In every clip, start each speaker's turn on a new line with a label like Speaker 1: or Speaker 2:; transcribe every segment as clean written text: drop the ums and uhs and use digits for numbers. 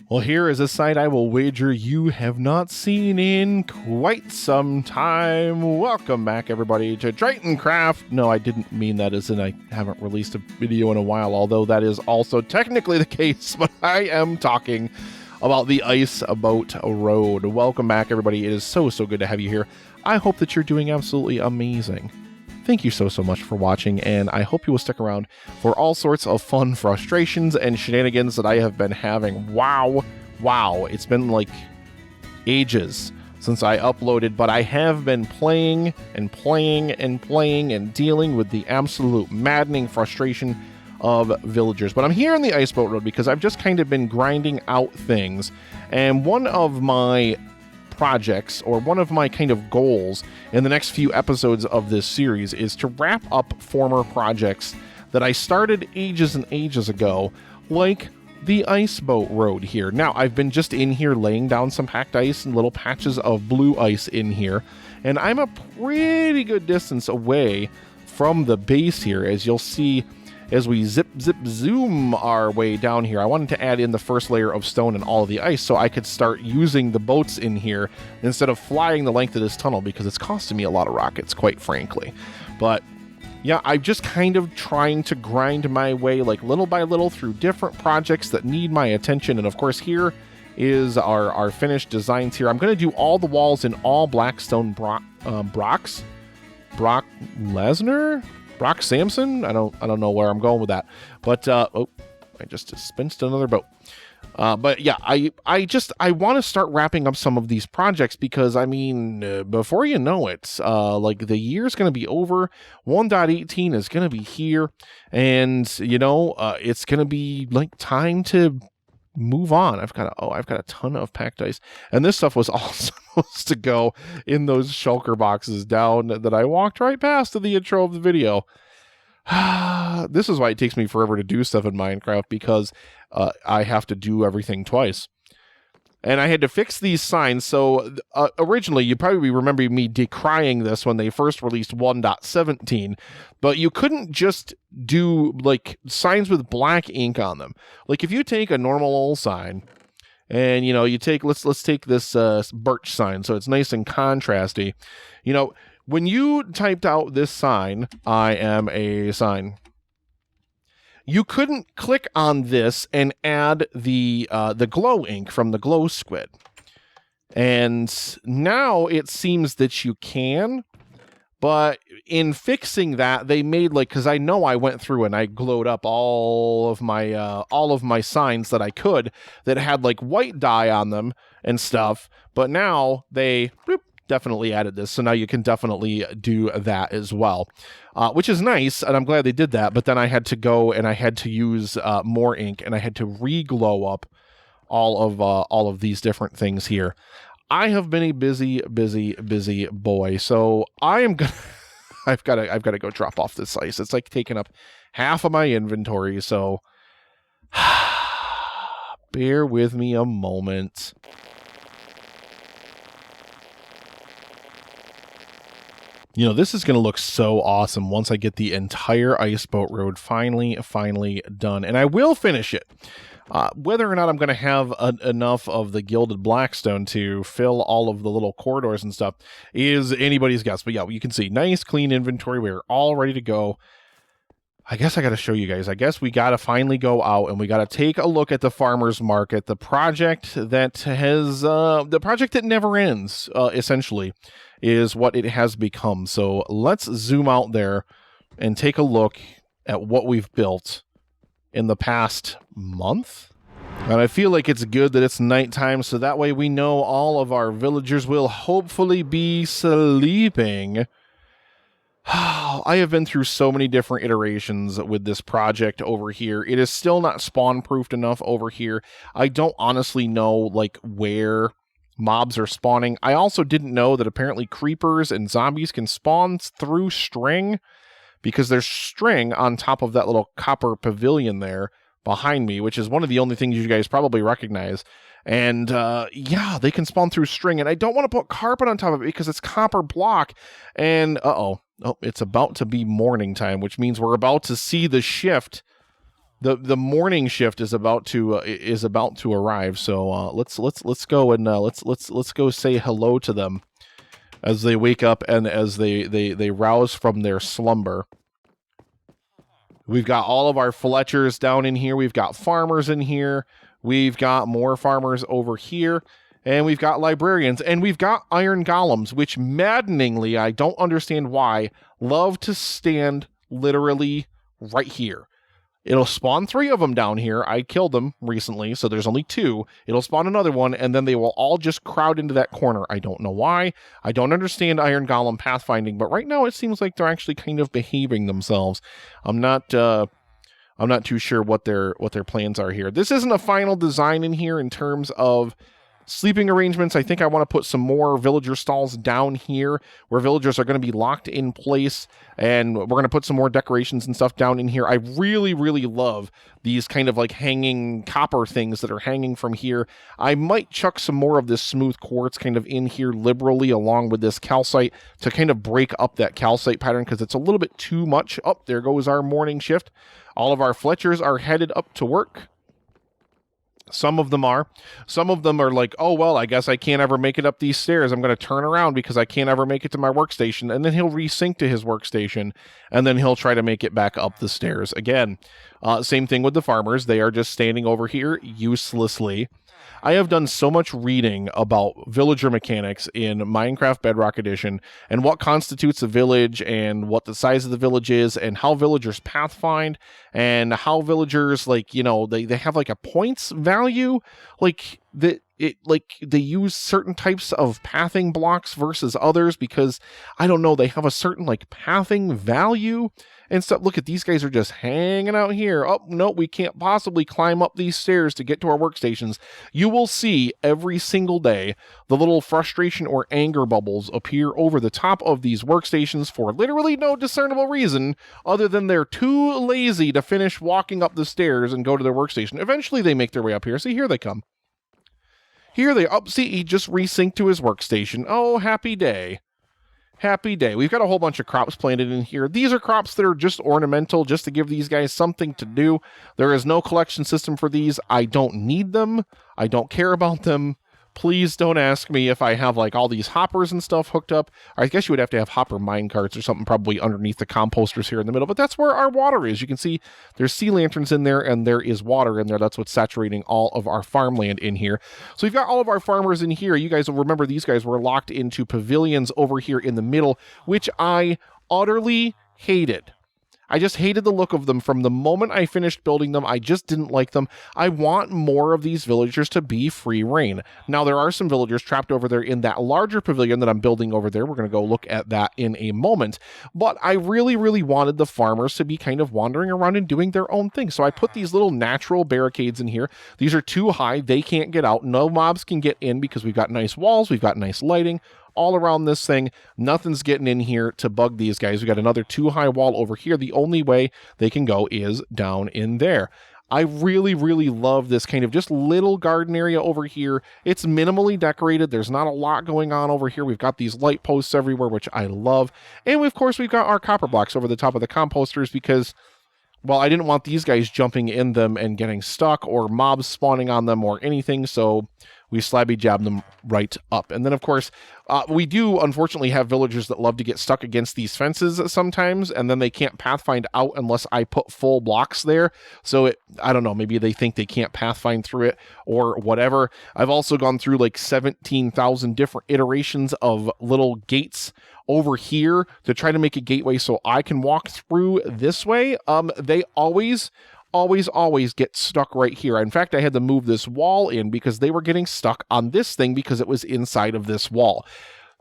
Speaker 1: Well, here is a site I will wager you have not seen in quite some time. Welcome back, everybody, to Tritoncraft. No, I didn't mean that as in I haven't released a video in a while, although that is also technically the case, but I am talking about the Ice Boat Road. Welcome back, everybody. It is so good to have you here. I hope that you're doing absolutely amazing. Thank you so much for watching, and I hope you will stick around for all sorts of fun frustrations and shenanigans that I have been having. Wow, it's been like ages since I uploaded, but I have been playing and dealing with the absolute maddening frustration of villagers. But I'm here on the Ice Boat Road because I've just kind of been grinding out things, and one of my projects, or one of my kind of goals in the next few episodes of this series, is to wrap up former projects that I started ages and ages ago, like the Ice Boat Road here. Now, I've been just in here laying down some packed ice and little patches of blue ice in here, and I'm a pretty good distance away from the base here, as you'll see as we zoom our way down here. I wanted to add in the first layer of stone and all of the ice so I could start using the boats in here instead of flying the length of this tunnel, because it's costing me a lot of rockets, quite frankly. But yeah, I'm just kind of trying to grind my way, like, little by little through different projects that need my attention. And of course, here is our finished designs here. I'm going to do all the walls in all Blackstone Brock Lesnar? Brock Samson? I don't know where I'm going with that. But oh, I just dispensed another boat. But yeah, I want to start wrapping up some of these projects, because I mean, before you know it, like, the year's going to be over. 1.18 is going to be here, and you know, it's going to be like time to move on. I've got a ton of packed ice, and this stuff was all supposed to go in those shulker boxes down that I walked right past in the intro of the video. This is why it takes me forever to do stuff in Minecraft, because I have to do everything twice. And I had to fix these signs. So originally, you probably remember me decrying this when they first released 1.17, but you couldn't just do like signs with black ink on them. Like, if you take a normal old sign and, you know, you take, let's take this birch sign, so it's nice and contrasty. You know, when you typed out this sign, I am a sign, you couldn't click on this and add the glow ink from the glow squid. And now it seems that you can, but in fixing that, they made, like, because I know I went through and I glowed up all of my signs that I could, that had like white dye on them and stuff, but now they definitely added this, so now you can definitely do that as well, which is nice, and I'm glad they did that. But then I had to go and I had to use more ink, and I had to re-glow up all of these different things here. I have been a busy boy, so I am gonna I've got to go drop off this ice. It's like taking up half of my inventory, so bear with me a moment. You know, this is going to look so awesome once I get the entire Ice Boat Road finally done. And I will finish it. Whether or not I'm going to have enough of the gilded blackstone to fill all of the little corridors and stuff is anybody's guess. But yeah, you can see nice, clean inventory. We're all ready to go. I guess I got to show you guys. I guess we got to finally go out and we got to take a look at the farmer's market, the project that never ends, essentially, is what it has become. So let's zoom out there and take a look at what we've built in the past month. And I feel like it's good that it's nighttime, so that way we know all of our villagers will hopefully be sleeping. I have been through so many different iterations with this project over here. It is still not spawn-proofed enough over here. I don't honestly know, like, where mobs are spawning. I also didn't know that apparently creepers and zombies can spawn through string, because there's string on top of that little copper pavilion there behind me, which is one of the only things you guys probably recognize. And yeah, they can spawn through string, and I don't want to put carpet on top of it because it's copper block. And oh, it's about to be morning time, which means we're about to see the shift the morning shift is about to arrive. So let's go and let's go say hello to them as they wake up and as they rouse from their slumber. We've got all of our Fletchers down in here. We've got farmers in here. We've got more farmers over here. And we've got librarians. And we've got iron golems, which maddeningly, I don't understand why, love to stand literally right here. It'll spawn 3 of them down here. I killed them recently, so there's only 2. It'll spawn another one, and then they will all just crowd into that corner. I don't know why. I don't understand Iron Golem pathfinding, but right now it seems like they're actually kind of behaving themselves. I'm not too sure what their plans are here. This isn't a final design in here in terms of sleeping arrangements. I think I want to put some more villager stalls down here where villagers are going to be locked in place, and we're going to put some more decorations and stuff down in here. I really, really love these kind of like hanging copper things that are hanging from here. I might chuck some more of this smooth quartz kind of in here liberally along with this calcite to kind of break up that calcite pattern because it's a little bit too much. Oh, there goes our morning shift. All of our Fletchers are headed up to work. Some of them are. Some of them are like, oh, well, I guess I can't ever make it up these stairs. I'm going to turn around because I can't ever make it to my workstation. And then he'll resync to his workstation, and then he'll try to make it back up the stairs again. Same thing with the farmers. They are just standing over here uselessly. I have done so much reading about villager mechanics in Minecraft Bedrock Edition and what constitutes a village and what the size of the village is and how villagers pathfind and how villagers, like, you know, they have like a points value, like they use certain types of pathing blocks versus others because, I don't know, they have a certain like pathing value and stuff. Look at these guys are just hanging out here. Oh, no, we can't possibly climb up these stairs to get to our workstations. You will see every single day the little frustration or anger bubbles appear over the top of these workstations for literally no discernible reason other than they're too lazy to finish walking up the stairs and go to their workstation. Eventually they make their way up here. See, here they come. Here they up. See, he just resynced to his workstation. Oh, happy day. Happy day. We've got a whole bunch of crops planted in here. These are crops that are just ornamental, just to give these guys something to do. There is no collection system for these. I don't need them. I don't care about them. Please don't ask me if I have like all these hoppers and stuff hooked up. I guess you would have to have hopper mine carts or something probably underneath the composters here in the middle, but that's where our water is. You can see there's sea lanterns in there and there is water in there. That's what's saturating all of our farmland in here. So we've got all of our farmers in here. You guys will remember these guys were locked into pavilions over here in the middle, which I utterly hated. I just hated the look of them from the moment I finished building them. I just didn't like them. I want more of these villagers to be free reign. Now, there are some villagers trapped over there in that larger pavilion that I'm building over there. We're going to go look at that in a moment. But I really, really wanted the farmers to be kind of wandering around and doing their own thing. So I put these little natural barricades in here. These are too high. They can't get out. No mobs can get in because we've got nice walls. We've got nice lighting all around this thing. Nothing's getting in here to bug these guys. We got another too high wall over here. The only way they can go is down in there. I really, really love this kind of just little garden area over here. It's minimally decorated. There's not a lot going on over here. We've got these light posts everywhere, which I love. And of course, we've got our copper blocks over the top of the composters because, well, I didn't want these guys jumping in them and getting stuck or mobs spawning on them or anything. So we slabby jab them right up. And then, of course, we do unfortunately have villagers that love to get stuck against these fences sometimes, and then they can't pathfind out unless I put full blocks there. So I don't know, maybe they think they can't pathfind through it or whatever. I've also gone through like 17,000 different iterations of little gates over here to try to make a gateway so I can walk through this way. They always get stuck right here. In fact, I had to move this wall in because they were getting stuck on this thing because it was inside of this wall.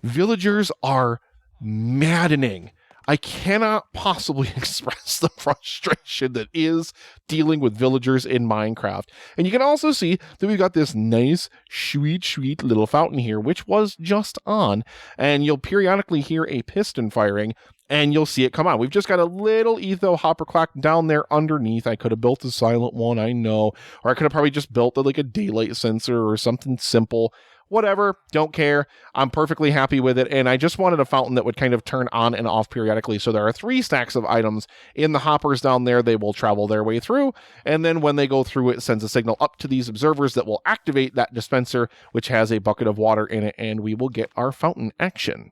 Speaker 1: Villagers are maddening. I cannot possibly express the frustration that is dealing with villagers in Minecraft. And you can also see that we've got this nice, sweet little fountain here, which was just on. And you'll periodically hear a piston firing, and you'll see it come on. We've just got a little etho hopper clock down there underneath. I could have built a silent one, I know. Or I could have probably just built like a daylight sensor or something simple. Whatever, don't care. I'm perfectly happy with it. And I just wanted a fountain that would kind of turn on and off periodically. So there are 3 stacks of items in the hoppers down there. They will travel their way through. And then when they go through, it sends a signal up to these observers that will activate that dispenser, which has a bucket of water in it. And we will get our fountain action.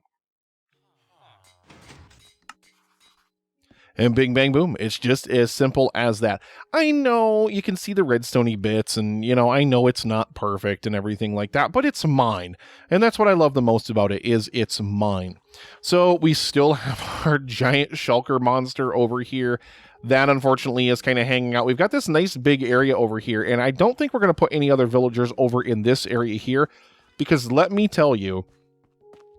Speaker 1: And bing, bang, boom. It's just as simple as that. I know you can see the redstone-y bits, and, you know, I know it's not perfect and everything like that, but it's mine. And that's what I love the most about it, is it's mine. So we still have our giant shulker monster over here. That, unfortunately, is kind of hanging out. We've got this nice big area over here, and I don't think we're going to put any other villagers over in this area here, because let me tell you,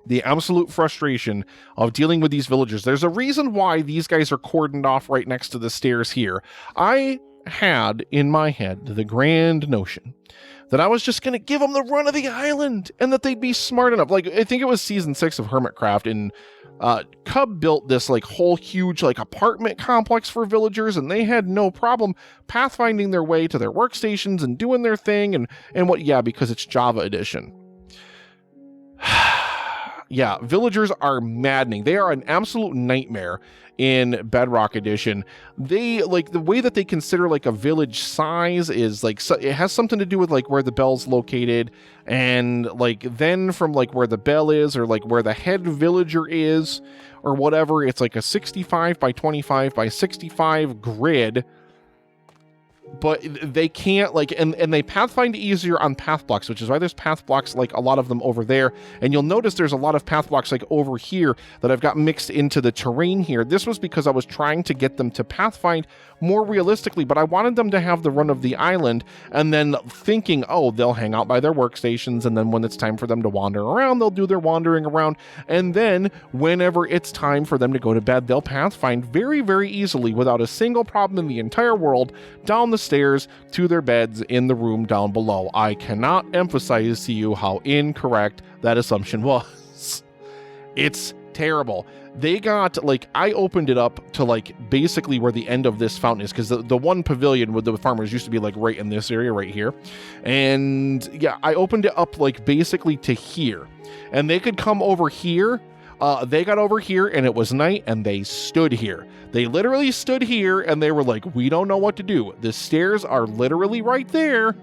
Speaker 1: the absolute frustration of dealing with these villagers. There's a reason why these guys are cordoned off right next to the stairs here. I had in my head the grand notion that I was just going to give them the run of the island and that they'd be smart enough. Like, I think it was season 6 of Hermitcraft, and Cub built this like whole huge like apartment complex for villagers, and they had no problem pathfinding their way to their workstations and doing their thing. And what? Yeah, because it's Java edition. Yeah, villagers are maddening. They are an absolute nightmare in Bedrock Edition. They, like, the way that they consider, like, a village size is, like, so it has something to do with, like, where the bell's located, and, like, then from, like, where the bell is, or, like, where the head villager is, or whatever, it's, like, a 65 by 25 by 65 grid. But they can't, like, and they pathfind easier on path blocks, which is why there's path blocks, like, a lot of them over there. And you'll notice there's a lot of path blocks, like, over here that I've got mixed into the terrain here. This was because I was trying to get them to pathfind more realistically, but I wanted them to have the run of the island, and then thinking, oh, they'll hang out by their workstations, and then when it's time for them to wander around, they'll do their wandering around, and then whenever it's time for them to go to bed, they'll pathfind very, very easily without a single problem in the entire world down the stairs to their beds in the room down below. I cannot emphasize to you how incorrect that assumption was. It's terrible. They got, like, I opened it up to, like, basically where the end of this fountain is, because the one pavilion with the farmers used to be, like, right in this area right here. And, yeah, I opened it up, like, basically to here. And they could come over here. They got over here, and it was night, and they stood here. They literally stood here, and they were like, we don't know what to do. The stairs are literally right there,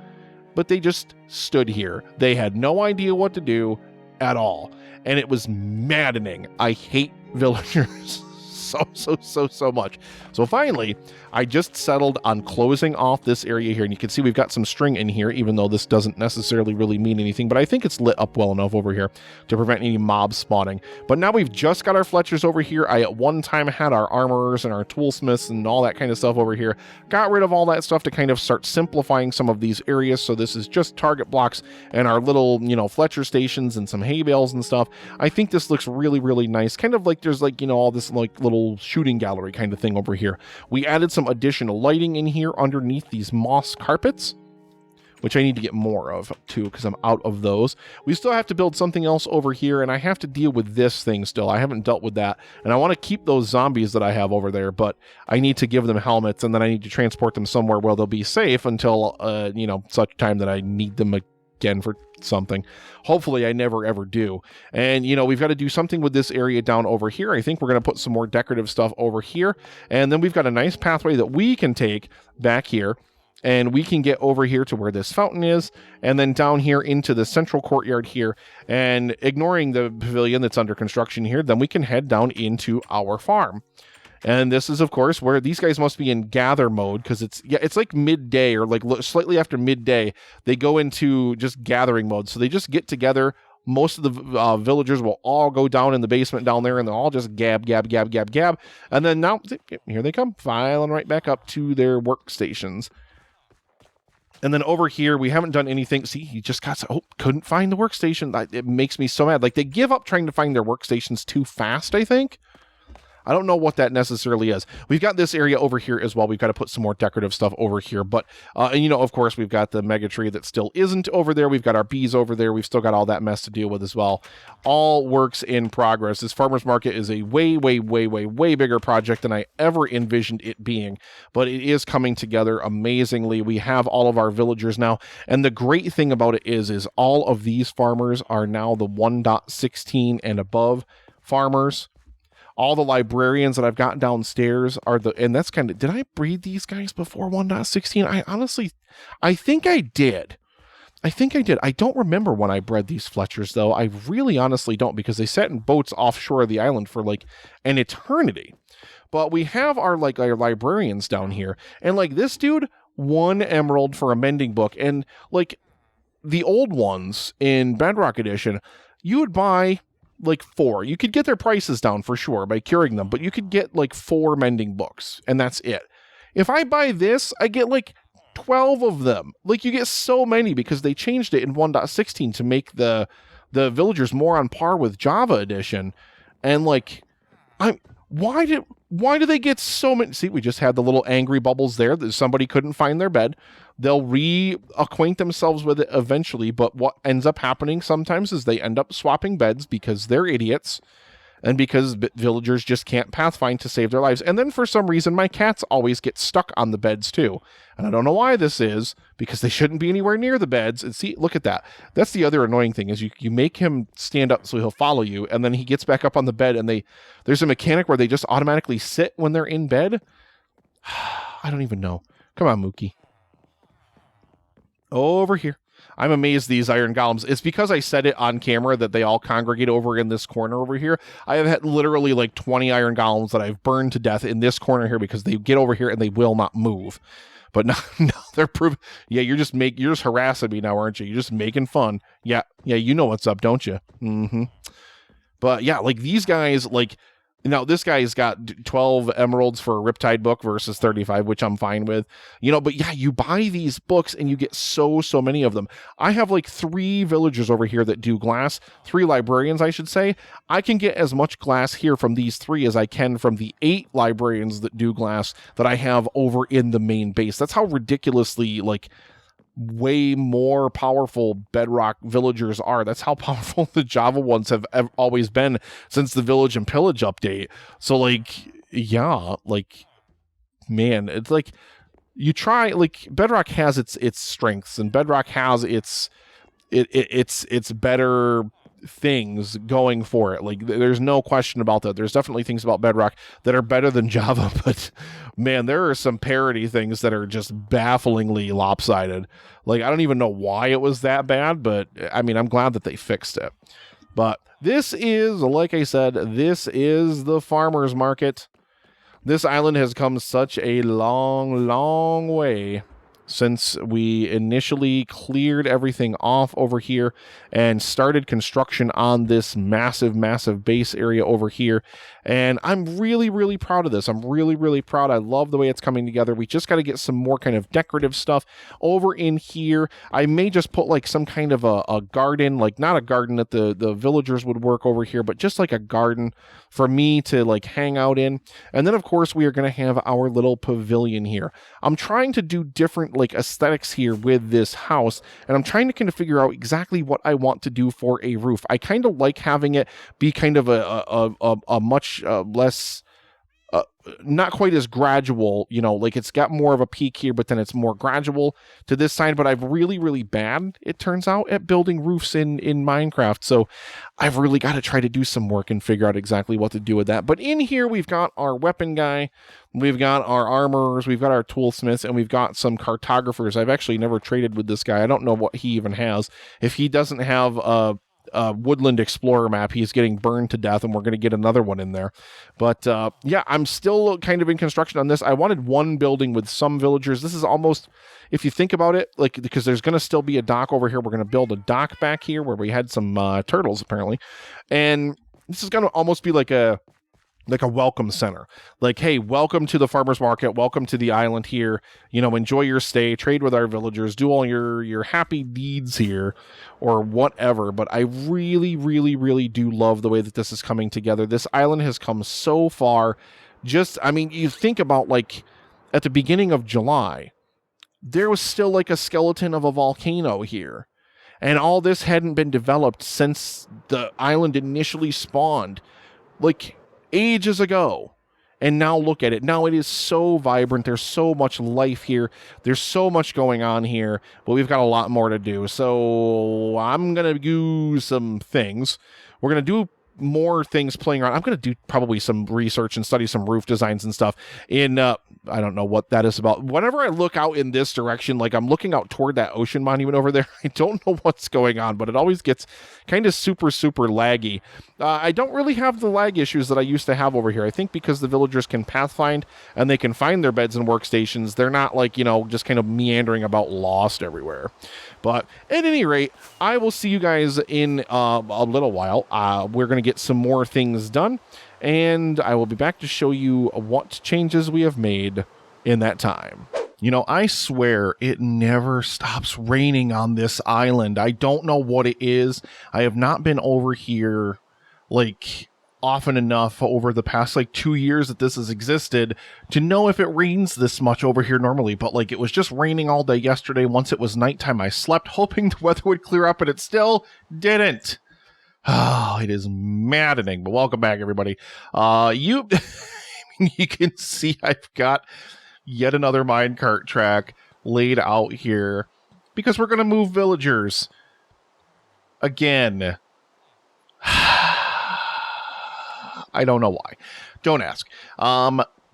Speaker 1: but they just stood here. They had no idea what to do at all. And it was maddening. I hate villagers so much. So finally, I just settled on closing off this area here, and you can see we've got some string in here, even though this doesn't necessarily really mean anything, but I think it's lit up well enough over here to prevent any mobs spawning. But now we've just got our Fletchers over here. I at one time had our armorers and our toolsmiths and all that kind of stuff over here. Got rid of all that stuff to kind of start simplifying some of these areas, so this is just target blocks and our little, you know, Fletcher stations and some hay bales and stuff. I think this looks really, really nice. Kind of like there's, like, you know, all this, like, little shooting gallery kind of thing over here. We added some additional lighting in here underneath these moss carpets, which I need to get more of too, because I'm out of those. We still have to build something else over here, and I have to deal with this thing still. I haven't dealt with that, and I want to keep those zombies that I have over there, but I need to give them helmets, and then I need to transport them somewhere where they'll be safe until, you know, such time that I need them again for something. Hopefully I never ever do. And, you know, we've got to do something with this area down over here. I think we're going to put some more decorative stuff over here, and then we've got a nice pathway that we can take back here, and we can get over here to where this fountain is, and then down here into the central courtyard here, and ignoring the pavilion that's under construction here, then we can head down into our farm. And this is, of course, where these guys must be in gather mode, because it's like midday, or like slightly after midday. They go into just gathering mode. So they just get together. Most of the villagers will all go down in the basement down there, and they'll all just gab. And then now, here they come, filing right back up to their workstations. And then over here, we haven't done anything. See, he just got, couldn't find the workstation. It makes me so mad. Like, they give up trying to find their workstations too fast, I think. I don't know what that necessarily is. We've got this area over here as well. We've got to put some more decorative stuff over here. But, and you know, of course, we've got the mega tree that still isn't over there. We've got our bees over there. We've still got all that mess to deal with as well. All works in progress. This farmer's market is a way, way, way, way, way bigger project than I ever envisioned it being. But it is coming together amazingly. We have all of our villagers now. And the great thing about it is all of these farmers are now the 1.16 and above farmers. All the librarians that I've got downstairs are and that's kind of, did I breed these guys before 1.16? I think I did. I don't remember when I bred these Fletchers, though. I really honestly don't, because they sat in boats offshore of the island for like an eternity. But we have our librarians down here, and like this dude, 1 emerald for a mending book, and like the old ones in Bedrock Edition, you would buy like 4. You could get their prices down for sure by curing them, but you could get like 4 mending books, and that's it. If I buy this, I get like 12 of them. Like, you get so many because they changed it in 1.16 to make the villagers more on par with Java Edition. And like, why do they get so many? See, we just had the little angry bubbles there that somebody couldn't find their bed. They'll reacquaint themselves with it eventually, but what ends up happening sometimes is they end up swapping beds because they're idiots and because villagers just can't pathfind to save their lives. And then for some reason, my cats always get stuck on the beds too. And I don't know why this is, because they shouldn't be anywhere near the beds. And see, look at that. That's the other annoying thing, is you make him stand up so he'll follow you, and then he gets back up on the bed, and there's a mechanic where they just automatically sit when they're in bed. I don't even know. Come on, Mookie. Over here. I'm amazed these iron golems. It's because I said it on camera that they all congregate over in this corner over here. I have had literally like 20 iron golems that I've burned to death in this corner here because they get over here and they will not move. But no, they're proving. Yeah, you're just harassing me now, aren't you? You're just making fun. Yeah, you know what's up, don't you? Mm-hmm. But yeah, like these guys, like, now this guy's got 12 emeralds for a Riptide book versus 35, which I'm fine with. You know, but yeah, you buy these books and you get so many of them. I have like 3 villagers over here that do glass, 3 librarians, I should say. I can get as much glass here from these 3 as I can from the 8 librarians that do glass that I have over in the main base. That's how ridiculously, like, way more powerful Bedrock villagers are. That's how powerful the Java ones have always been since the Village and Pillage update. So like, yeah, like, man, it's like, you try, like, Bedrock has its strengths, and Bedrock has its better things going for it. Like, there's no question about that. There's definitely things about Bedrock that are better than Java, but man, there are some parity things that are just bafflingly lopsided. Like, I don't even know why it was that bad, but I mean, I'm glad that they fixed it. But this is, like I said, this is the farmer's market. This island has come such a long way since we initially cleared everything off over here and started construction on this massive base area over here. And I'm really proud of this. I'm really proud. I love the way it's coming together. We just got to get some more kind of decorative stuff over in here. I may just put like some kind of a garden, like not a garden that the villagers would work over here, but just like a garden for me to like hang out in. And then of course we are going to have our little pavilion here. I'm trying to do different like aesthetics here with this house, and I'm trying to kind of figure out exactly what I want to do for a roof. I kind of like having it be kind of a much less, not quite as gradual, you know, like it's got more of a peak here, but then it's more gradual to this side. But I've really bad, it turns out, at building roofs in Minecraft. So I've really got to try to do some work and figure out exactly what to do with that. But in here, we've got our weapon guy, we've got our armorers, we've got our toolsmiths, and we've got some cartographers. I've actually never traded with this guy. I don't know what he even has. If he doesn't have Woodland Explorer map, he's getting burned to death, and we're going to get another one in there. But yeah, I'm still kind of in construction on this. I wanted one building with some villagers. This is almost, if you think about it, like, because there's going to still be a dock over here. We're going to build a dock back here where we had some turtles apparently, and this is going to almost be like a like a welcome center. Like, hey, welcome to the farmer's market. Welcome to the island here. You know, enjoy your stay, trade with our villagers, do all your happy deeds here or whatever. But I really, really, really do love the way that this is coming together. This island has come so far. Just, I mean, you think about like at the beginning of July, there was still like a skeleton of a volcano here. And all this hadn't been developed since the island initially spawned. Like, ages ago. And now look at it. Now it is so vibrant. There's so much life here. There's so much going on here. But we've got a lot more to do. So I'm going to do some things. We're going to do more things playing around. I'm going to do probably some research and study some roof designs and stuff in, I don't know what that is about. Whenever I look out in this direction, like I'm looking out toward that ocean monument over there, I don't know what's going on, but it always gets kind of super laggy. I don't really have the lag issues that I used to have over here. I think because the villagers can pathfind and they can find their beds and workstations, they're not like, you know, just kind of meandering about lost everywhere. But at any rate, I will see you guys in a little while. We're going to get some more things done, and I will be back to show you what changes we have made in that time. You know, I swear it never stops raining on this island. I don't know what it is. I have not been over here, like, often enough over the past, like, 2 years that this has existed to know if it rains this much over here normally. But, like, it was just raining all day yesterday. Once it was nighttime, I slept hoping the weather would clear up, and it still didn't. Oh, it is maddening. But welcome back, everybody. You can see I've got yet another minecart track laid out here because we're going to move villagers again. I don't know why. Don't ask.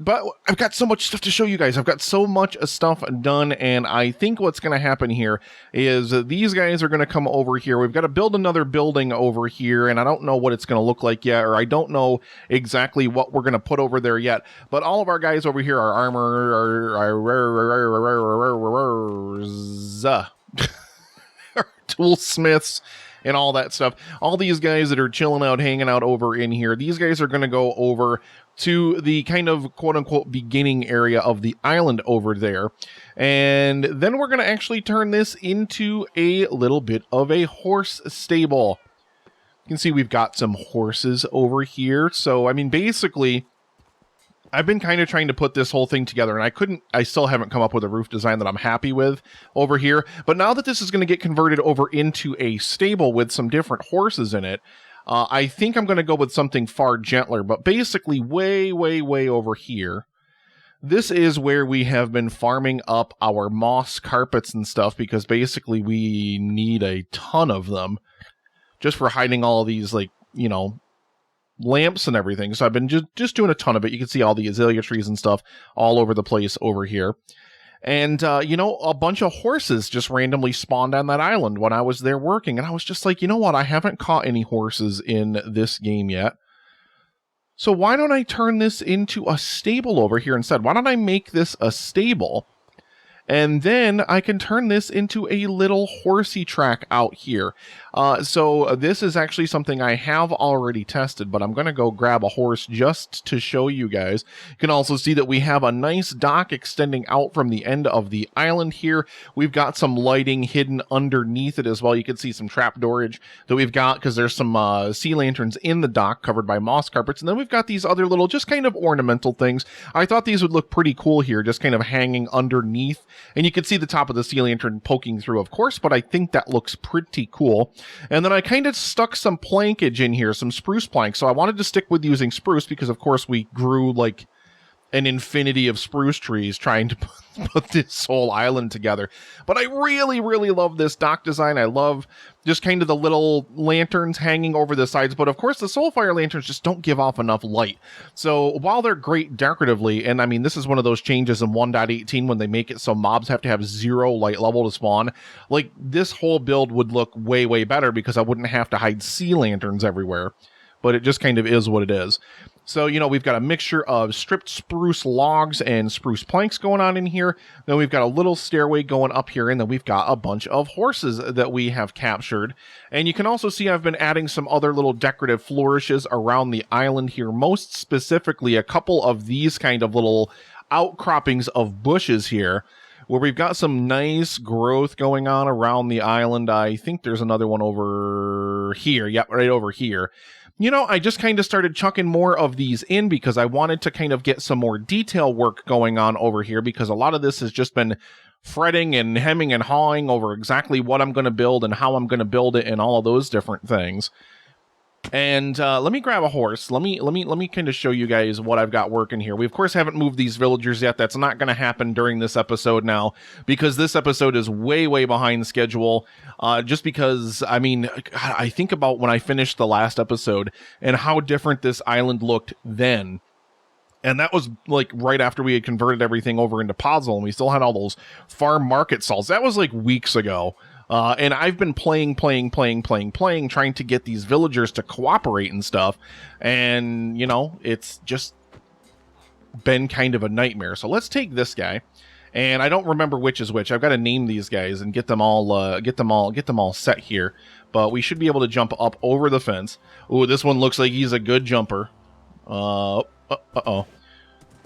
Speaker 1: But I've got so much stuff to show you guys. I've got so much stuff done, and I think what's going to happen here is these guys are going to come over here. We've got to build another building over here, and I don't know what it's going to look like yet, or I don't know exactly what we're going to put over there yet. But all of our guys over here are armor, toolsmiths, and all that stuff. All these guys that are chilling out, hanging out over in here, these guys are going to go over to the kind of quote-unquote beginning area of the island over there. And then we're going to actually turn this into a little bit of a horse stable. You can see we've got some horses over here. So, I mean, basically, I've been kind of trying to put this whole thing together, and I still haven't come up with a roof design that I'm happy with over here. But now that this is going to get converted over into a stable with some different horses in it, I think I'm going to go with something far gentler, but basically way over here. This is where we have been farming up our moss carpets and stuff, because basically we need a ton of them just for hiding all of these, like, you know, lamps and everything. So I've been just doing a ton of it. You can see all the azalea trees and stuff all over the place over here. And, you know, a bunch of horses just randomly spawned on that island when I was there working. And I was just like, you know what? I haven't caught any horses in this game yet. So why don't I turn this into a stable over here instead? Why don't I make this a stable? And then I can turn this into a little horsey track out here. So this is actually something I have already tested, but I'm going to go grab a horse just to show you guys. You can also see that we have a nice dock extending out from the end of the island here. We've got some lighting hidden underneath it as well. You can see some trap doorage that we've got because there's some sea lanterns in the dock covered by moss carpets. And then we've got these other little just kind of ornamental things. I thought these would look pretty cool here, just kind of hanging underneath. And you can see the top of the sea lantern poking through, of course, but I think that looks pretty cool. And then I kind of stuck some plankage in here, some spruce planks. So I wanted to stick with using spruce because, of course, we grew like an infinity of spruce trees trying to put this whole island together. But I really love this dock design. I love just kind of the little lanterns hanging over the sides. But of course, the Soulfire lanterns just don't give off enough light. So while they're great decoratively, and I mean, this is one of those changes in 1.18 when they make it so mobs have to have 0 light level to spawn, like this whole build would look way better because I wouldn't have to hide sea lanterns everywhere. But it just kind of is what it is. So, you know, we've got a mixture of stripped spruce logs and spruce planks going on in here. Then we've got a little stairway going up here, and then we've got a bunch of horses that we have captured. And you can also see I've been adding some other little decorative flourishes around the island here, most specifically a couple of these kind of little outcroppings of bushes here, where we've got some nice growth going on around the island. I think there's another one over here. Yep, right over here. You know, I just kind of started chucking more of these in because I wanted to kind of get some more detail work going on over here, because a lot of this has just been fretting and hemming and hawing over exactly what I'm going to build and how I'm going to build it and all of those different things. And let me grab a horse. Let me kind of show you guys what I've got working here. We of course haven't moved these villagers yet. That's not going to happen during this episode now, because this episode is way behind schedule. Just because, I mean, God, I think about when I finished the last episode and how different this island looked then. And that was like right after we had converted everything over into Puzzle, and we still had all those farm market stalls. That was like weeks ago. And I've been playing, trying to get these villagers to cooperate and stuff. And, you know, it's just been kind of a nightmare. So let's take this guy. And I don't remember which is which. I've got to name these guys and get them all set here. But we should be able to jump up over the fence. Ooh, this one looks like he's a good jumper. Oh,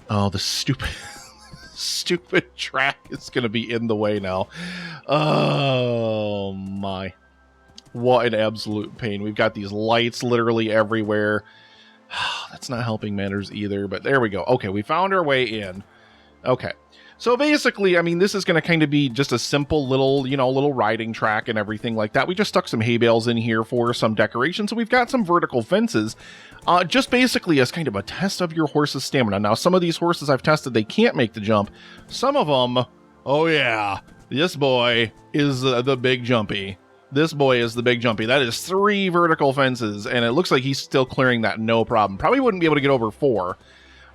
Speaker 1: the stupid track is going to be in the way now. Oh my, what an absolute pain. We've got these lights literally everywhere. That's not helping matters either, but there we go. Okay, we found our way in. Okay, so basically, I mean, this is going to kind of be just a simple little, you know, little riding track and everything like that. We just stuck some hay bales in here for some decoration, so we've got some vertical fences, just basically as kind of a test of your horse's stamina. Now, some of these horses I've tested, they can't make the jump. Some of them, oh yeah, this boy is the big jumpy. This boy is the big jumpy. That is 3 vertical fences, and it looks like he's still clearing that no problem. Probably wouldn't be able to get over 4.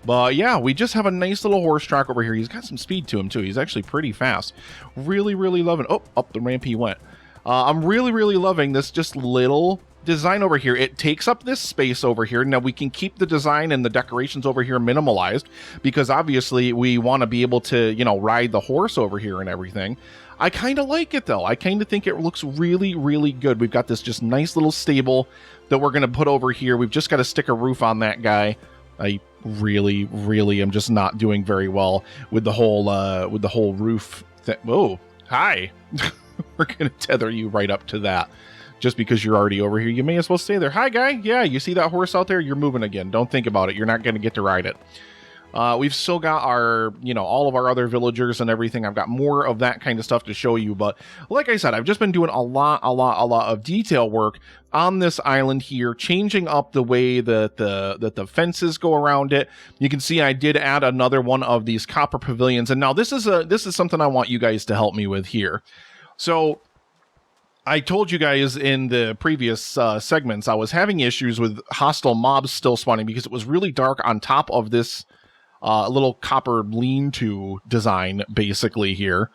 Speaker 1: But yeah, we just have a nice little horse track over here. He's got some speed to him too. He's actually pretty fast. Really loving. Oh, up the ramp he went. I'm really loving this just little design over here. It takes up this space over here. Now we can keep the design and the decorations over here minimalized, because obviously we want to be able to, you know, ride the horse over here and everything. I kind of like it though. I kind of think it looks really good. We've got this just nice little stable that we're going to put over here. We've just got to stick a roof on that guy. I really am just not doing very well with the whole roof thing. Whoa, hi. We're gonna tether you right up to that. Just because you're already over here, you may as well stay there. Hi, guy. Yeah, you see that horse out there? You're moving again. Don't think about it. You're not gonna get to ride it. We've still got our, you know, all of our other villagers and everything. I've got more of that kind of stuff to show you. But like I said, I've just been doing a lot of detail work on this island here, changing up the way that the fences go around it. You can see I did add another one of these copper pavilions. And now this is something I want you guys to help me with here. So I told you guys in the previous segments, I was having issues with hostile mobs still spawning because it was really dark on top of this little copper lean-to design basically here.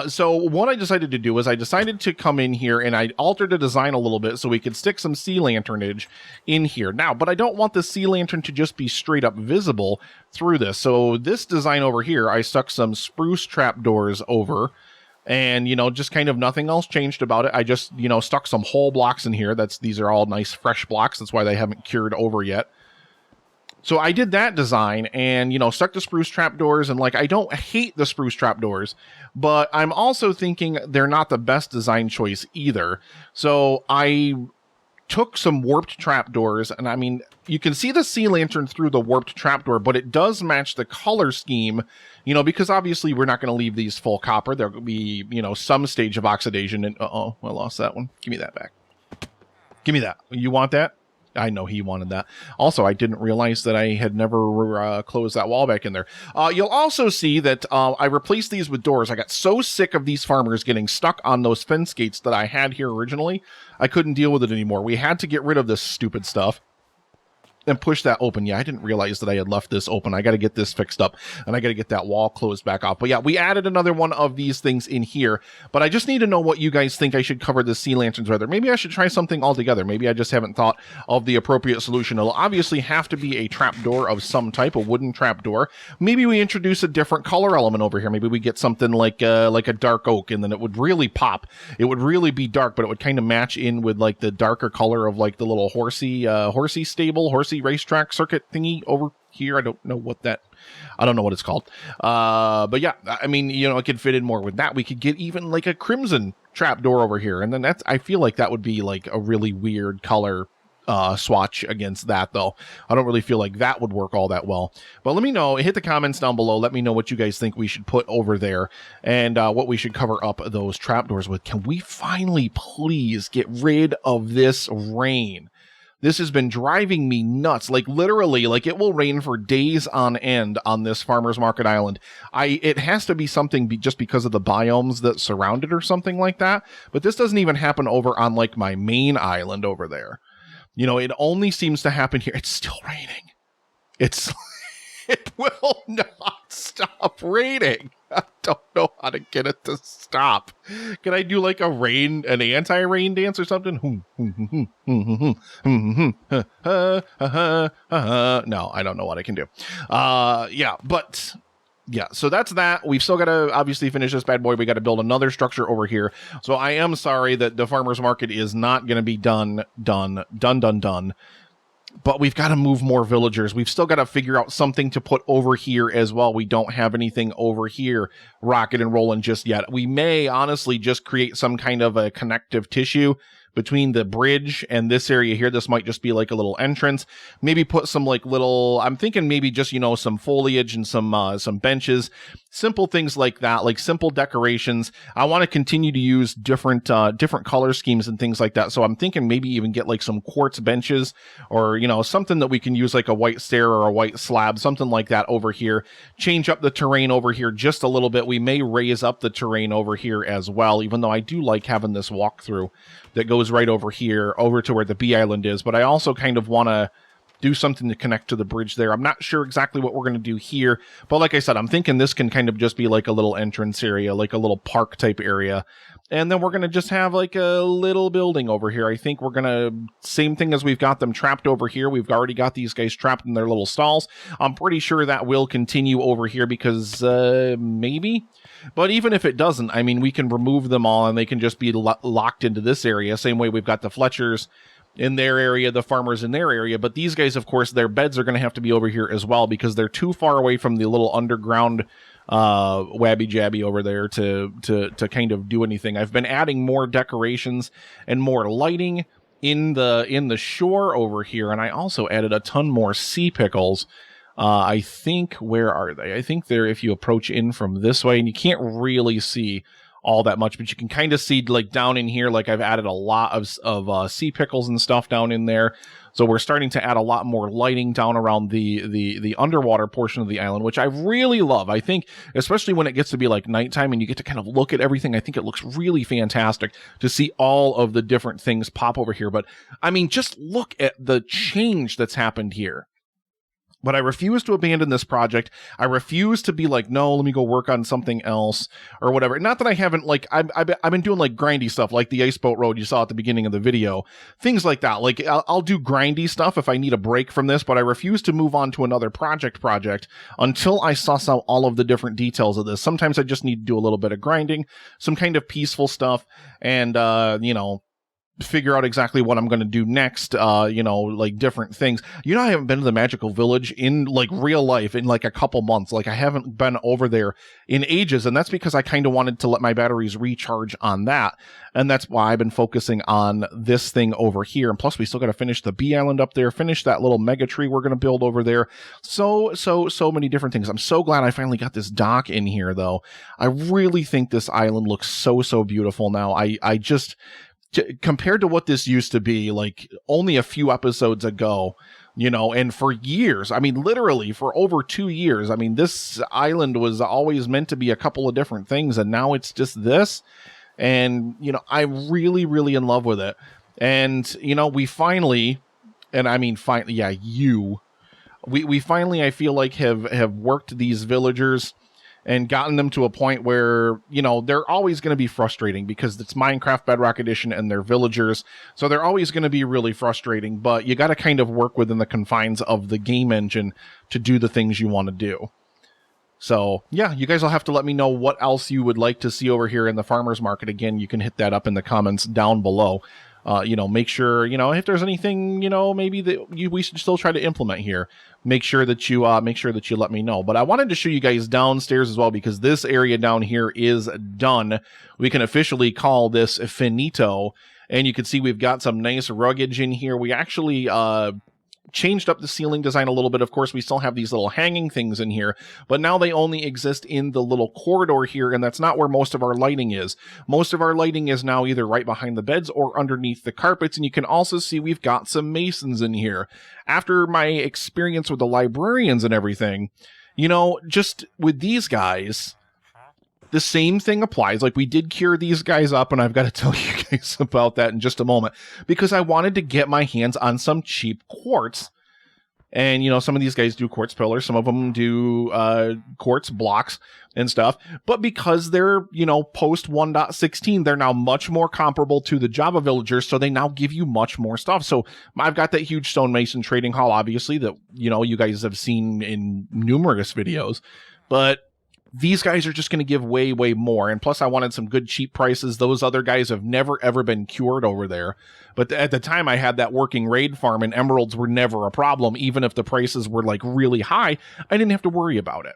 Speaker 1: So what I decided to do is I decided to come in here and I altered the design a little bit so we could stick some sea lanternage in here. Now, but I don't want the sea lantern to just be straight up visible through this. So this design over here, I stuck some spruce trapdoors over, and, you know, just kind of nothing else changed about it. I just, you know, stuck some whole blocks in here. These are all nice fresh blocks. That's why they haven't cured over yet. So I did that design and, you know, stuck the spruce trapdoors, and like, I don't hate the spruce trapdoors, but I'm also thinking they're not the best design choice either. So I took some warped trapdoors, and I mean, you can see the sea lantern through the warped trapdoor, but it does match the color scheme, you know, because obviously we're not going to leave these full copper. There will be, you know, some stage of oxidation, and I lost that one. Give me that back. Give me that. You want that? I know he wanted that. Also, I didn't realize that I had never closed that wall back in there. You'll also see that I replaced these with doors. I got so sick of these farmers getting stuck on those fence gates that I had here originally. I couldn't deal with it anymore. We had to get rid of this stupid stuff. and push that open. Yeah, I didn't realize that I had left this open. I got to get this fixed up, and I got to get that wall closed back off. But yeah, we added another one of these things in here, but I just need to know what you guys think I should cover the sea lanterns with. Or maybe I should try something altogether. Maybe I just haven't thought of the appropriate solution. It'll obviously have to be a trapdoor of some type, a wooden trapdoor. Maybe we introduce a different color element over here. Maybe we get something like a dark oak, and then it would really pop. It would really be dark, but it would kind of match in with like the darker color of like the little horsey racetrack circuit thingy over here. I don't know what it's called. But yeah, I mean, you know, it could fit in more with that. We could get even like a crimson trapdoor over here, and then I feel like that would be like a really weird color swatch against that, though. I don't really feel like that would work all that well. But let me know, hit the comments down below, let me know what you guys think we should put over there, and what we should cover up those trapdoors with. Can we finally please get rid of this rain? This has been driving me nuts. Like literally, like it will rain for days on end on this farmer's market island. It has to be something just because of the biomes that surround it or something like that. But this doesn't even happen over on like my main island over there. You know, it only seems to happen here. It's still raining. It will not stop raining. I don't know how to get it to stop. Can I do like an anti-rain dance or something? No, I don't know what I can do. Yeah, so that's that. We've still got to obviously finish this bad boy. We got to build another structure over here. So I am sorry that the farmer's market is not going to be done. But we've got to move more villagers. We've still got to figure out something to put over here as well. We don't have anything over here rocking and rolling just yet. We may honestly just create some kind of a connective tissue between the bridge and this area here. This might just be like a little entrance. Maybe put some like little, I'm thinking maybe just, you know, some foliage and some benches, simple things like that, like simple decorations. I want to continue to use different color schemes and things like that. So I'm thinking maybe even get like some quartz benches, or, you know, something that we can use like a white stair or a white slab, something like that over here. Change up the terrain over here just a little bit. We may raise up the terrain over here as well, even though I do like having this walkthrough that goes right over here, over to where the bee island is. But I also kind of want to do something to connect to the bridge there. I'm not sure exactly what we're going to do here, but like I said, I'm thinking this can kind of just be like a little entrance area, like a little park type area. And then we're going to just have like a little building over here. I think we're going to, same thing as we've got them trapped over here. We've already got these guys trapped in their little stalls. I'm pretty sure that will continue over here because maybe. But even if it doesn't, I mean, we can remove them all and they can just be locked into this area. Same way we've got the Fletchers in their area, the farmers in their area. But these guys, of course, their beds are going to have to be over here as well because they're too far away from the little underground wabby jabby over there to kind of do anything. I've been adding more decorations and more lighting in the shore over here, and I also added a ton more sea pickles. I think, where are they? I think they're, if you approach in from this way, and you can't really see all that much, but you can kind of see like down in here, like I've added a lot of sea pickles and stuff down in there. So we're starting to add a lot more lighting down around the underwater portion of the island, which I really love. I think, especially when it gets to be like nighttime and you get to kind of look at everything, I think it looks really fantastic to see all of the different things pop over here. But I mean, just look at the change that's happened here. But I refuse to abandon this project. I refuse to be like, no, let me go work on something else or whatever. Not that I haven't, like, I've been doing like grindy stuff, like the Ice Boat Road you saw at the beginning of the video. Things like that. Like, I'll do grindy stuff if I need a break from this, but I refuse to move on to another project until I suss out all of the different details of this. Sometimes I just need to do a little bit of grinding, some kind of peaceful stuff, and, you know, figure out exactly what I'm going to do next, you know, like different things. You know, I haven't been to the Magical Village in like real life in like a couple months. Like I haven't been over there in ages, and that's because I kind of wanted to let my batteries recharge on that. And that's why I've been focusing on this thing over here. And plus we still got to finish the bee island up there, finish that little mega tree we're going to build over there. So many different things. I'm so glad I finally got this dock in here though. I really think this island looks so beautiful now. I just, compared to what this used to be like only a few episodes ago, you know, and for years, I mean, literally for over 2 years, I mean, this island was always meant to be a couple of different things, and now it's just this. And, you know, I'm really in love with it. And, you know, we finally and I mean, finally, yeah, we finally, I feel like, have worked these villagers and gotten them to a point where, you know, they're always going to be frustrating because it's Minecraft Bedrock Edition and they're villagers. So they're always going to be really frustrating, but you got to kind of work within the confines of the game engine to do the things you want to do. So yeah, you guys will have to let me know what else you would like to see over here in the farmer's market. Again, you can hit that up in the comments down below. You know, make sure, you know, if there's anything, you know, maybe that we should still try to implement here, make sure that you let me know. But I wanted to show you guys downstairs as well, because this area down here is done. We can officially call this finito, and you can see we've got some nice ruggage in here. We actually changed up the ceiling design a little bit. Of course, we still have these little hanging things in here, but now they only exist in the little corridor here, and that's not where most of our lighting is. Most of our lighting is now either right behind the beds or underneath the carpets, and you can also see we've got some masons in here. After my experience with the librarians and everything, you know, just with these guys, the same thing applies. Like, we did cure these guys up, and I've got to tell you guys about that in just a moment, because I wanted to get my hands on some cheap quartz. And, you know, some of these guys do quartz pillars, some of them do quartz blocks and stuff. But because they're, you know, post 1.16, they're now much more comparable to the Java villagers, so they now give you much more stuff. So I've got that huge stonemason trading hall, obviously, that, you know, you guys have seen in numerous videos. But these guys are just going to give way, way more. And plus, I wanted some good cheap prices. Those other guys have never, ever been cured over there. But at the time, I had that working raid farm, and emeralds were never a problem. Even if the prices were, like, really high, I didn't have to worry about it.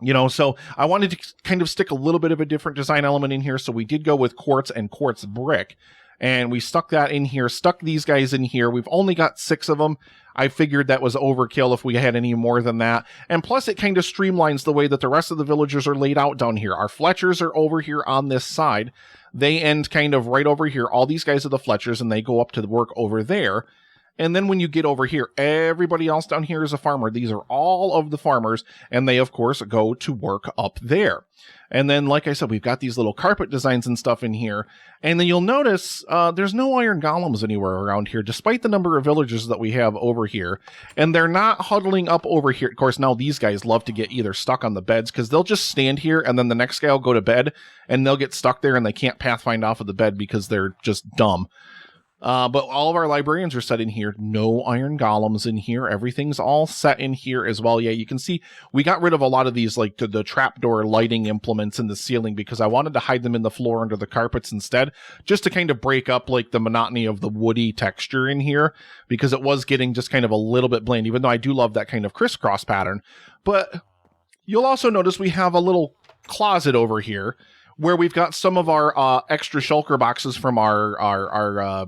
Speaker 1: You know, so I wanted to kind of stick a little bit of a different design element in here. So we did go with quartz and quartz brick. And we stuck that in here, stuck these guys in here. We've only got 6 of them. I figured that was overkill if we had any more than that. And plus, it kind of streamlines the way that the rest of the villagers are laid out down here. Our Fletchers are over here on this side. They end kind of right over here. All these guys are the Fletchers, and they go up to the work over there. And then when you get over here, everybody else down here is a farmer. These are all of the farmers, and they, of course, go to work up there. And then, like I said, we've got these little carpet designs and stuff in here. And then you'll notice there's no iron golems anywhere around here, despite the number of villagers that we have over here. And they're not huddling up over here. Of course, now these guys love to get either stuck on the beds, because they'll just stand here, and then the next guy will go to bed, and they'll get stuck there, and they can't pathfind off of the bed because they're just dumb. But all of our librarians are set in here. No iron golems in here. Everything's all set in here as well. Yeah, you can see we got rid of a lot of these, like the trapdoor lighting implements in the ceiling, because I wanted to hide them in the floor under the carpets instead, just to kind of break up like the monotony of the woody texture in here, because it was getting just kind of a little bit bland, even though I do love that kind of crisscross pattern. But you'll also notice we have a little closet over here where we've got some of our extra shulker boxes from our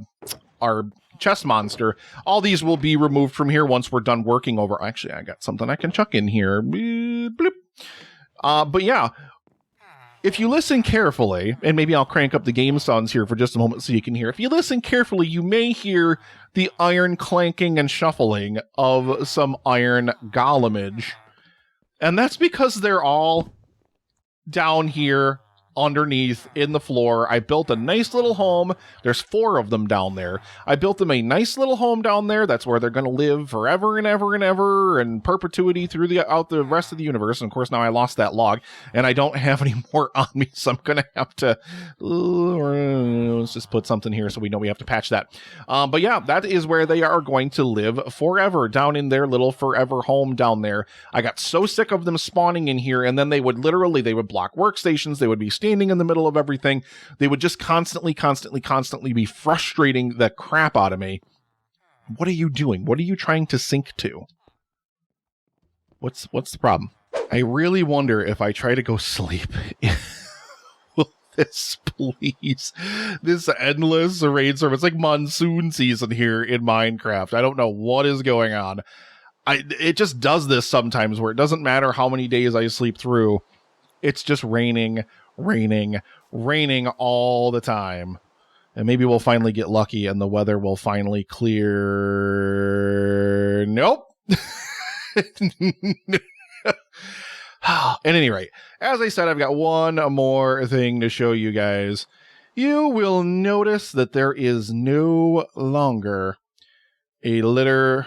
Speaker 1: chest monster. All these will be removed from here once we're done working over. Actually, I got something I can chuck in here. Bloop. But yeah, if you listen carefully, and maybe I'll crank up the game sounds here for just a moment so you can hear. If you listen carefully, you may hear the iron clanking and shuffling of some iron golemage. And that's because they're all down here underneath in the floor. I built a nice little home. There's 4 of them down there. I built them a nice little home down there. That's where they're going to live forever and ever and ever and perpetuity through the rest of the universe. And of course, now I lost that log and I don't have any more on me, so I'm going to have to let's just put something here so we know we have to patch that. But yeah, that is where they are going to live forever, down in their little forever home down there. I got so sick of them spawning in here, and then they would block workstations. They would be standing in the middle of everything. They would just constantly be frustrating the crap out of me. What are you doing? What are you trying to sync to? What's the problem? I really wonder if I try to go sleep. Will this please? This endless raid server. It's like monsoon season here in Minecraft. I don't know what is going on. It just does this sometimes where it doesn't matter how many days I sleep through. It's just raining all the time. And maybe we'll finally get lucky and the weather will finally clear. Nope. At any rate, as I said, I've got one more thing to show you guys. You will notice that there is no longer a little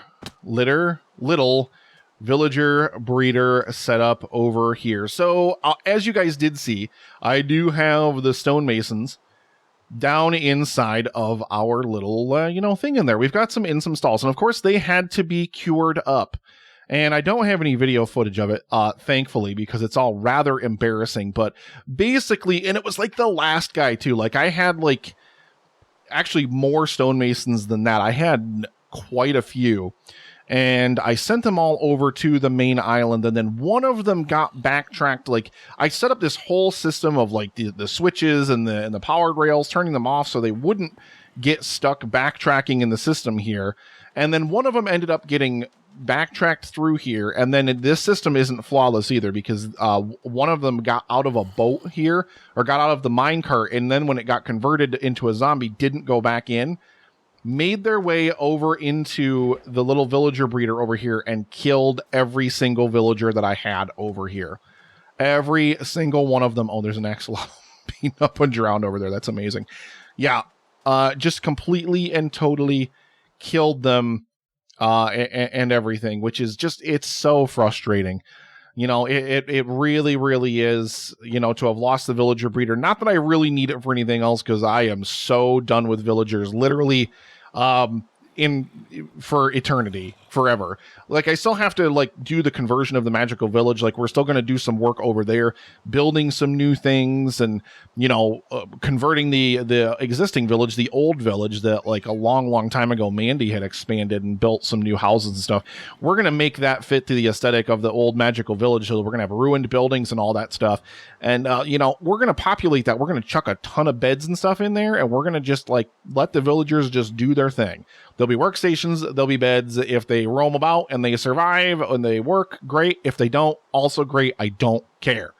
Speaker 1: villager breeder setup over here. So as you guys did see, I do have the stonemasons down inside of our little, thing in there. We've got some stalls, and of course they had to be cured up. And I don't have any video footage of it, thankfully, because it's all rather embarrassing. But basically, and it was like the last guy too. Like I had like actually more stonemasons than that. I had quite a few. And I sent them all over to the main island, and then one of them got backtracked. Like I set up this whole system of like the switches and the powered rails, turning them off so they wouldn't get stuck backtracking in the system here. And then one of them ended up getting backtracked through here, and then this system isn't flawless either, because one of them got out of a boat here, or got out of the minecart, and then when it got converted into a zombie, didn't go back in. Made their way over into the little villager breeder over here and killed every single villager that I had over here. Every single one of them. Oh, there's an axolotl being up and drowned over there. That's amazing. Yeah, just completely and totally killed them and everything, which is just, it's so frustrating. You know, it really, really is, you know, to have lost the villager breeder. Not that I really need it for anything else, because I am so done with villagers. Literally, for eternity, forever. Like I still have to like do the conversion of the magical village. Like we're still going to do some work over there, building some new things, and you know, converting the existing village, the old village that like a long time ago Mandy had expanded and built some new houses and stuff. We're going to make that fit to the aesthetic of the old magical village. So we're going to have ruined buildings and all that stuff. And you know, we're going to populate that. We're going to chuck a ton of beds and stuff in there, and we're going to just like let the villagers just do their thing. There'll be workstations, there'll be beds. If they roam about and they survive and they work, great. If they don't, also great. I don't care.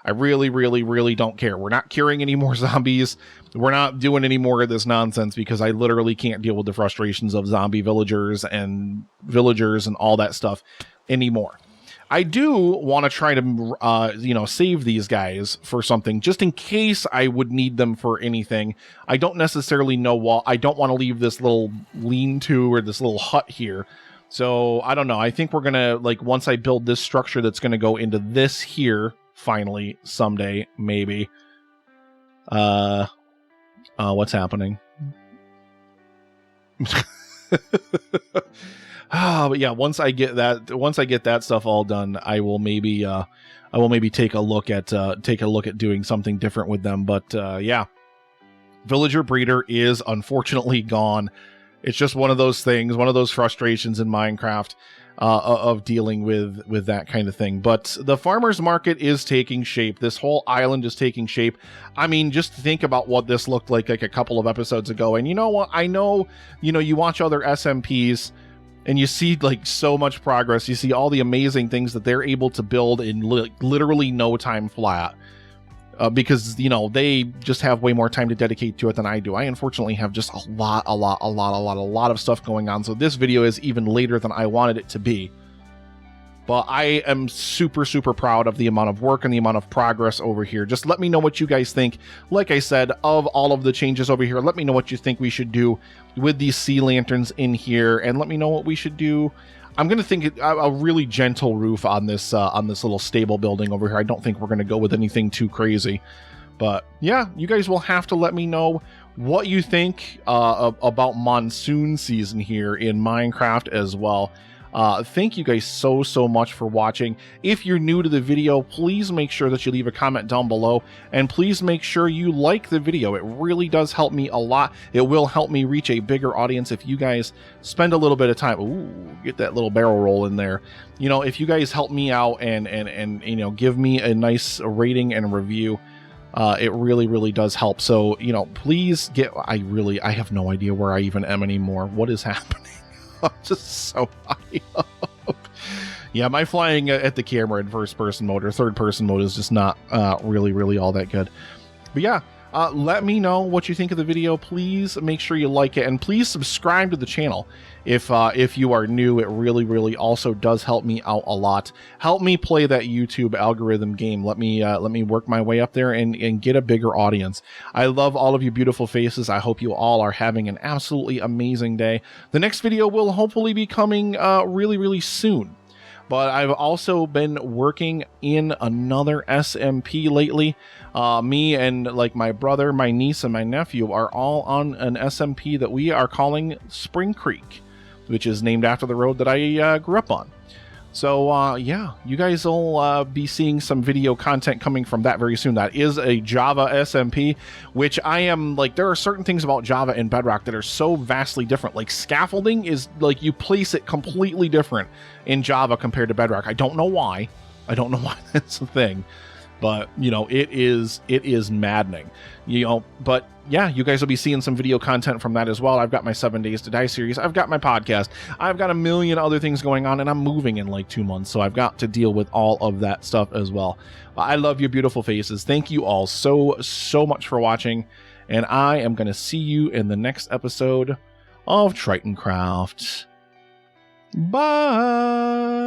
Speaker 1: I really, really, really don't care. We're not curing any more zombies. We're not doing any more of this nonsense, because I literally can't deal with the frustrations of zombie villagers and all that stuff anymore. I do want to try to, save these guys for something, just in case I would need them for anything. I don't necessarily know what. I don't want to leave this little lean-to or this little hut here. So, I don't know. I think we're going to, like, once I build this structure that's going to go into this here, finally, someday, maybe. What's happening? But yeah, once I get that stuff all done, I will maybe take a look at doing something different with them. But yeah, villager breeder is unfortunately gone. It's just one of those things, one of those frustrations in Minecraft of dealing with that kind of thing. But the farmers market is taking shape. This whole island is taking shape. I mean, just think about what this looked like a couple of episodes ago. And you know what? I know, you watch other SMPs, and you see like so much progress. You see all the amazing things that they're able to build in literally no time flat, because they just have way more time to dedicate to it than I do. I unfortunately have just a lot of stuff going on. So this video is even later than I wanted it to be. But I am super, super proud of the amount of work and the amount of progress over here. Just let me know what you guys think. Like I said, of all of the changes over here, let me know what you think we should do with these sea lanterns in here, and let me know what we should do. I'm going to think a really gentle roof on this little stable building over here. I don't think we're going to go with anything too crazy. But yeah, you guys will have to let me know what you think about monsoon season here in Minecraft as well. Thank you guys so much for watching. If you're new to the video, please make sure that you leave a comment down below, and please make sure you like the video. It really does help me a lot. It will help me reach a bigger audience if you guys spend a little bit of time. Ooh, get that little barrel roll in there. If you guys help me out and give me a nice rating and review, it really does help. So, please I have no idea where I even am anymore. What is happening? I'm just so high up. Yeah, my flying at the camera in first person mode or third person mode is just not really all that good. But yeah, Let me know what you think of the video. Please make sure you like it, and please subscribe to the channel if you are new. It really, really also does help me out a lot. Help me play that YouTube algorithm game. Let me work my way up there and get a bigger audience. I love all of you beautiful faces. I hope you all are having an absolutely amazing day. The next video will hopefully be coming really, really soon. But I've also been working in another SMP lately. Me and like my brother, my niece, and my nephew are all on an SMP that we are calling Spring Creek, which is named after the road that I grew up on. So yeah, you guys will be seeing some video content coming from that very soon. That is a Java SMP, which I am like, there are certain things about Java and Bedrock that are so vastly different. Like scaffolding is like, you place it completely different in Java compared to Bedrock. I don't know why. I don't know why that's a thing. But, you know, it is maddening, you know. But yeah, you guys will be seeing some video content from that as well. I've got my 7 Days to Die series. I've got my podcast. I've got a million other things going on, and I'm moving in like 2 months. So I've got to deal with all of that stuff as well. I love your beautiful faces. Thank you all so much for watching. And I am going to see you in the next episode of Tritoncraft. Bye.